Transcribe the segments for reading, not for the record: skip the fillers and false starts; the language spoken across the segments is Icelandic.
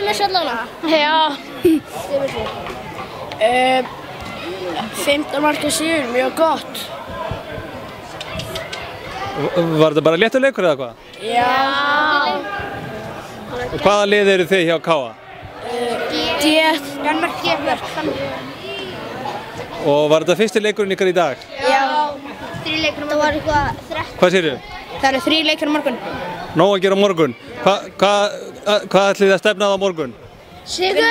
þessu allavega? Já. 15 marka sigur, mjög gott. Var þetta bara léttur leikur eða hvað? Já. Og hvaða lið eru þið hjá Káa? Danmörk. Og var þetta fyrsti leikurinn ykkar í dag? Já. 3 leikir á morgun. Það var eitthvað 13. Hvað segirðu? Það eru 3 leikir á morgun. Nóg að gera á morgun. Hvað ætlið þið að stefna á morgun? Sigur.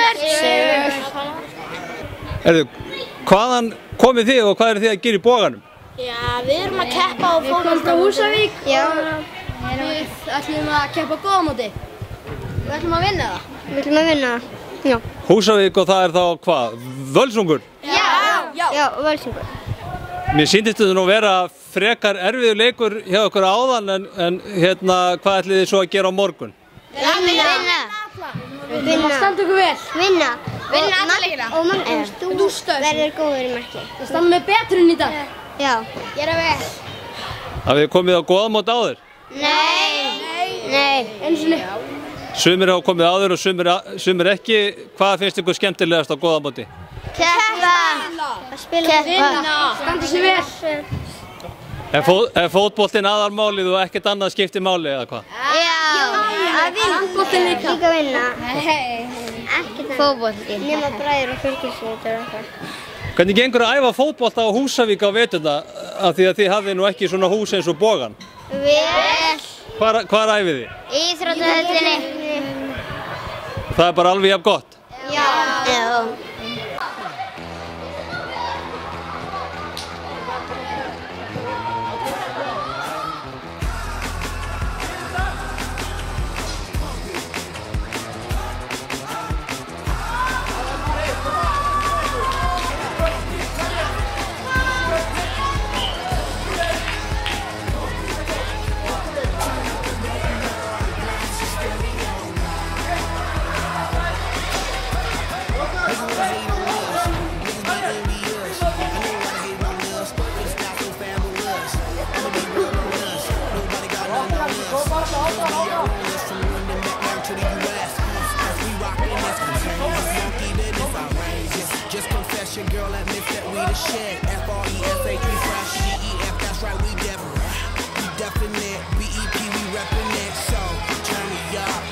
Hvaðan komið þið og hvað eru þið að gera í Boganum? Já, við erum að keppa á fótbolta Húsavík. Já. Við ætlum að keppa á góðamóti. Við ætlum að vinna það. Við ætlum að vinna það. Já. Húsavík og það er þá hvað? Völsungur? Já, Völsungur. Mér sýndist þetta nú vera frekar erfiður leikur hjá okkur áðan en hvað ætlið þið svo að gera á morgun? Vinna. Standa okkur vel. Vinna alla leikina. Og þú verður góður í marki. Það standa með betrun í dag. Já. Gera vel. Hafið þið komið á góðamót áður? Nei. Eins og niður. Sumir hafa komið áður og sumir ekki. Hvað finnst ykkur skemmtilegast á góðamóti? Keppa. Að spila. Vinna. Standa sig vel. Er fótboltinn aðalmálið og ekkert annað skiptir máli eða hvað? Já. Að vinna. Handboltinn líka vinna. Ekkert fótbolti. Nema bræður og fylgisveitur og eitthvað. Hvernig gengur að æfa fótbolta á Húsavík á veturna af því að þið hafið nú ekki svona hús eins og Bogan? Vel. Hvar æfið þið? Íþróttahöllinni. Það er bara alveg jafn gott? Já. Your girl admits that we the shit. F-R-E-S-H, we fresh. D-E-F, that's right, we definite. B-E-P, we reppin' it. So, turn me up.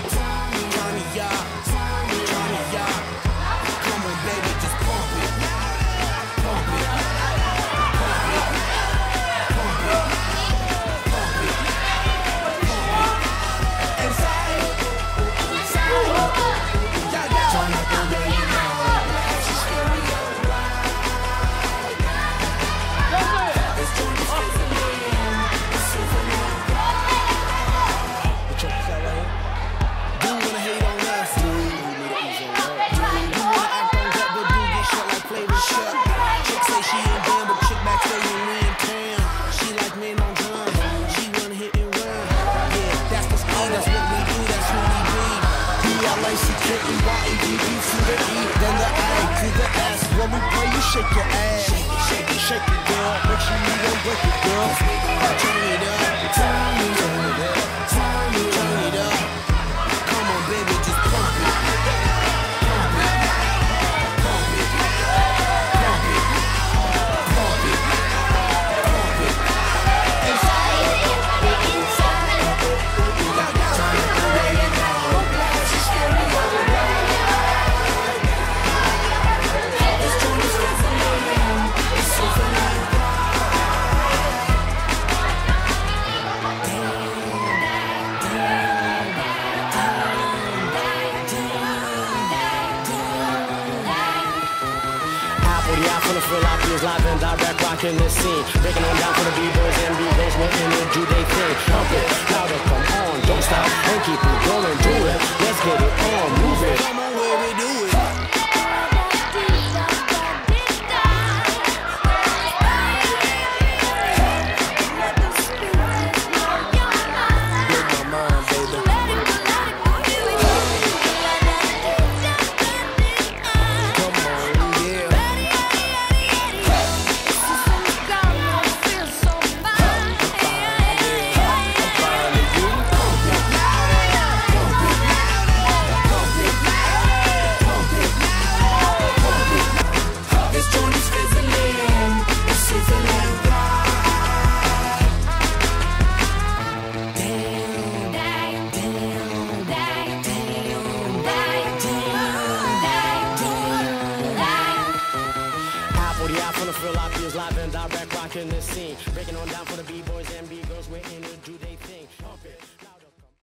Come on, baby, just pump it. Pump it. When we play, you shake your ass. Shake it, girl. Make sure you don't break it, girl. Turn it up. Come on, baby, just pump it. Live and direct, rocking the scene. Breaking on down for the B-boys and B-boys, making it do they thing. Pump it, louder, come on, don't stop, and keep it going, do it. Let's get it on, move it. Come on, where we do it. rocking the scene. Breaking on down for the B-boys and B-girls, we're in it, do they thing. Pump it.